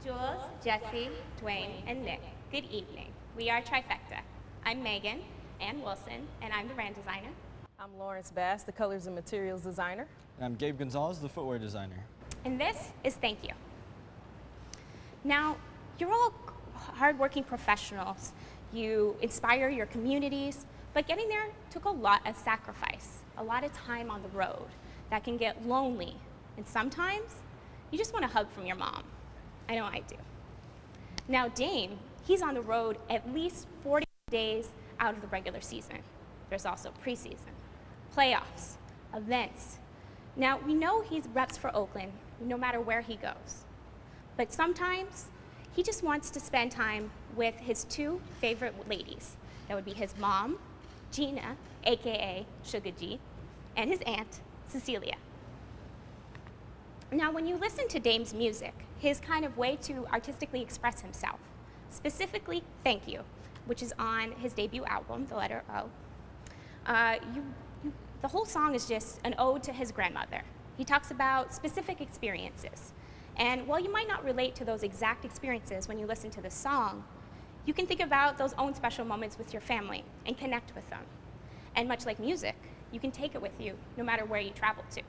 Jules, Jesse, Dwayne, and Nick. Good evening. We are Trifecta. I'm Megan Ann Wilson, and I'm the brand designer. I'm Lawrence Bass, the colors and materials designer. And I'm Gabe Gonzalez, the footwear designer. And this is Thank You. Now, you're all hardworking professionals. You inspire your communities, but getting there took a lot of sacrifice, a lot of time on the road that can get lonely. And sometimes you just want a hug from your mom. I know I do. Now, Dame, he's on the road at least 40 days out of the regular season. There's also preseason, playoffs, events. Now, we know he's reps for Oakland no matter where he goes. But sometimes he just wants to spend time with his two favorite ladies. That would be his mom, Gina, AKA Sugar G, and his aunt, Cecilia. Now, when you listen to Dame's music, his kind of way to artistically express himself, specifically Thank You, which is on his debut album, The Letter O, the whole song is just an ode to his grandmother. He talks about specific experiences. And while you might not relate to those exact experiences when you listen to the song, you can think about those own special moments with your family and connect with them. And much like music, you can take it with you no matter where you travel to.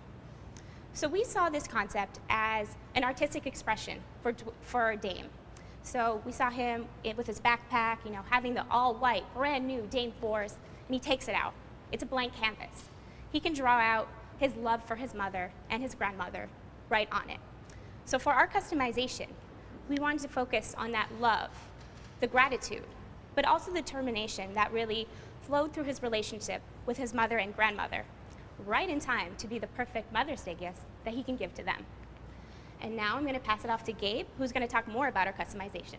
So we saw this concept as an artistic expression for Dame. So we saw him with his backpack, having the all-white, brand new Dame Force, and he takes it out. It's a blank canvas. He can draw out his love for his mother and his grandmother right on it. So for our customization, we wanted to focus on that love, the gratitude, but also the determination that really flowed through his relationship with his mother and grandmother, right in time to be the perfect Mother's Day gift that he can give to them. And now I'm going to pass it off to Gabe, who's going to talk more about our customization.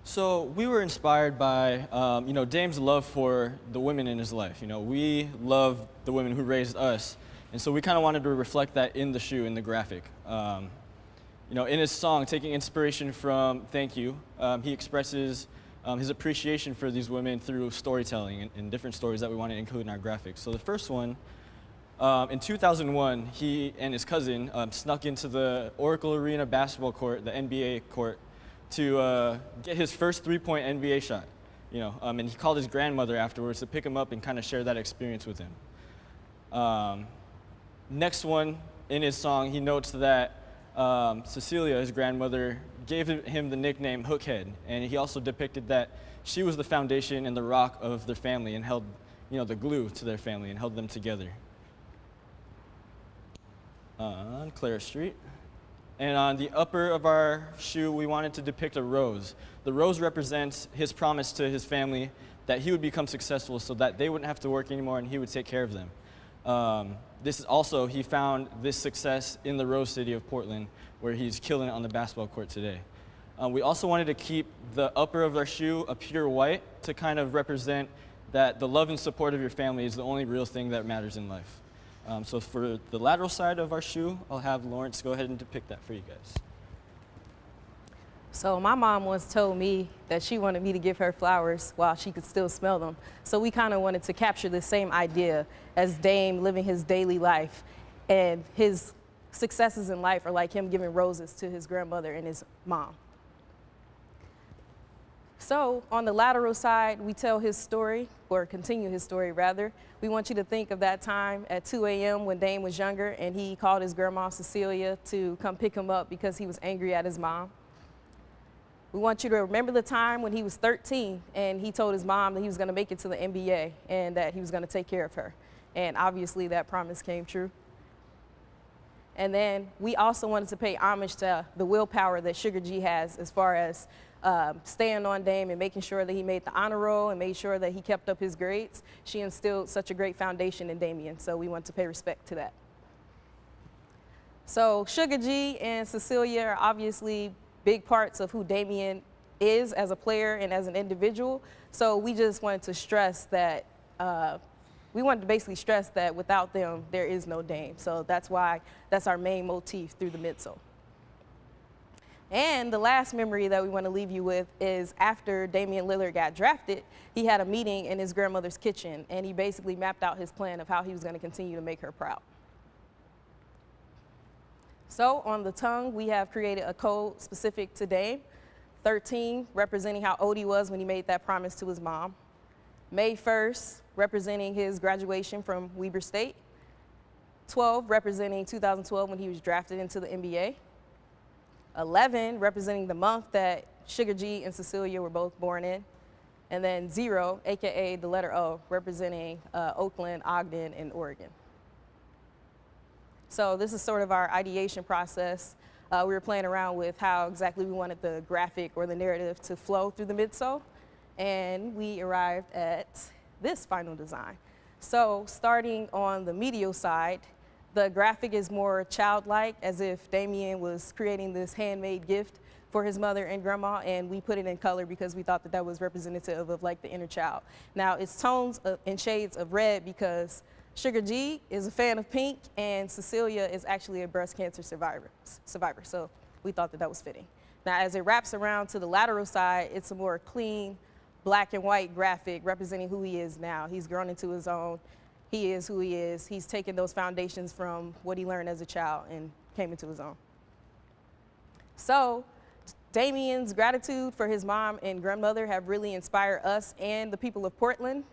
So we were inspired by, Dame's love for the women in his life. We love the women who raised us, and so we kind of wanted to reflect that in the shoe, in the graphic. In his song, taking inspiration from Thank You, he expresses his appreciation for these women through storytelling and different stories that we want to include in our graphics. So the first one, in 2001, he and his cousin snuck into the Oracle Arena basketball court, the NBA court, to get his first three-point NBA shot. And he called his grandmother afterwards to pick him up and kind of share that experience with him. Next one, in his song, he notes that Cecilia, his grandmother, gave him the nickname Hookhead, and he also depicted that she was the foundation and the rock of their family and held, the glue to their family and held them together. On Clara Street. And on the upper of our shoe, we wanted to depict a rose. The rose represents his promise to his family that he would become successful so that they wouldn't have to work anymore and he would take care of them. This is also, he found this success in the Rose City of Portland, where he's killing it on the basketball court today. We also wanted to keep the upper of our shoe a pure white to kind of represent that the love and support of your family is the only real thing that matters in life. So for the lateral side of our shoe, I'll have Lawrence go ahead and depict that for you guys. So my mom once told me that she wanted me to give her flowers while she could still smell them. So we kind of wanted to capture the same idea as Dame living his daily life, and his successes in life are like him giving roses to his grandmother and his mom. So on the lateral side, we tell his story, or continue his story rather. We want you to think of that time at 2 a.m. when Dame was younger and he called his grandma Cecilia to come pick him up because he was angry at his mom. We want you to remember the time when he was 13 and he told his mom that he was going to make it to the NBA and that he was going to take care of her. And obviously that promise came true. And then we also wanted to pay homage to the willpower that Sugar G has as far as staying on Dame and making sure that he made the honor roll and made sure that he kept up his grades. She instilled such a great foundation in Damian, so we want to pay respect to that. So Sugar G and Cecilia are obviously big parts of who Damian is as a player and as an individual. So we just wanted to stress that, we wanted to basically stress that without them, there is no Dame. So that's why, that's our main motif through the midsole. And the last memory that we want to leave you with is after Damian Lillard got drafted, he had a meeting in his grandmother's kitchen, and he basically mapped out his plan of how he was going to continue to make her proud. So on the tongue, we have created a code specific to Dame. 13, representing how old he was when he made that promise to his mom. May 1st, representing his graduation from Weber State. 12, representing 2012 when he was drafted into the NBA. 11, representing the month that Sugar G and Cecilia were both born in. And then 0, AKA the letter O, representing Oakland, Ogden, and Oregon. So this is sort of our ideation process. We were playing around with how exactly we wanted the graphic or the narrative to flow through the midsole, and we arrived at this final design. So starting on the medial side, the graphic is more childlike, as if Damian was creating this handmade gift for his mother and grandma, and we put it in color because we thought that that was representative of like the inner child. Now it's tones and shades of red because Sugar G is a fan of pink, and Cecilia is actually a breast cancer survivor. So we thought that that was fitting. Now, as it wraps around to the lateral side, it's a more clean, black and white graphic representing who he is now. He's grown into his own. He is who he is. He's taken those foundations from what he learned as a child and came into his own. So Damian's gratitude for his mom and grandmother have really inspired us and the people of Portland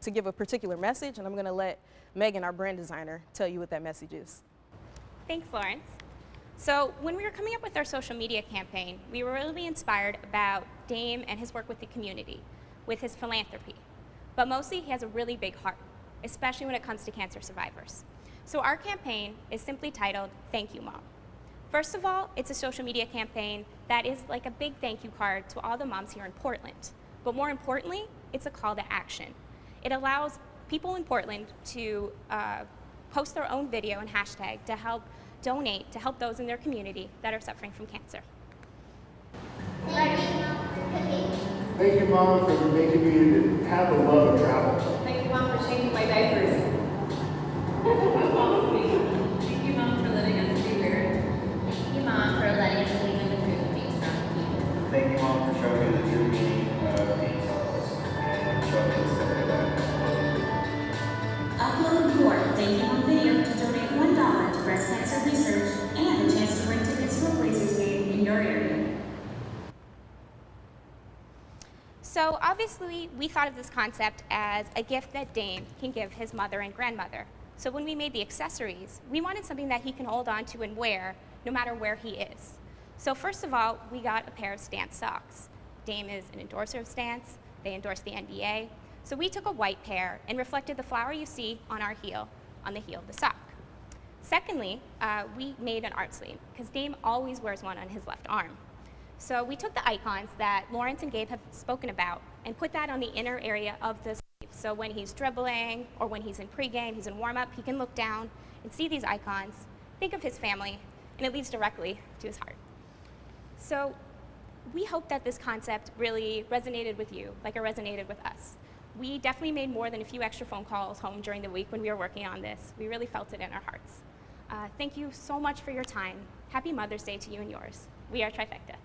to give a particular message, and I'm going to let Megan, our brand designer, tell you what that message is. Thanks, Lawrence. So when we were coming up with our social media campaign, we were really inspired about Dame and his work with the community, with his philanthropy. But mostly, he has a really big heart, especially when it comes to cancer survivors. So our campaign is simply titled, Thank You, Mom. First of all, it's a social media campaign that is like a big thank you card to all the moms here in Portland. But more importantly, it's a call to action. It allows people in Portland to post their own video and hashtag to help donate, to help those in their community that are suffering from cancer. Thank you, Mom, for making me have a love of travel. Thank you, Mom, for changing my diapers. Thank you, Mom, for letting us be weird. Thank you, Mom, for letting us believe in the truth of being strong people. Thank you, Mom, for showing me the true meaning of being selfless and showing me the story of that. Upload your Thank You Mom video to donate $1 to breast cancer research and a chance to win tickets to a Blazers game in your area. So obviously, we thought of this concept as a gift that Dame can give his mother and grandmother. So when we made the accessories, we wanted something that he can hold on to and wear no matter where he is. So first of all, we got a pair of Stance socks. Dame is an endorser of Stance. They endorse the NBA. So we took a white pair and reflected the flower you see on our heel, on the heel of the sock. Secondly, we made an art sleeve, because Dame always wears one on his left arm. So we took the icons that Lawrence and Gabe have spoken about and put that on the inner area of the sleeve. So when he's dribbling or when he's in pregame, he's in warm-up, he can look down and see these icons, think of his family, and it leads directly to his heart. So we hope that this concept really resonated with you, like it resonated with us. We definitely made more than a few extra phone calls home during the week when we were working on this. We really felt it in our hearts. Thank you so much for your time. Happy Mother's Day to you and yours. We are Trifecta.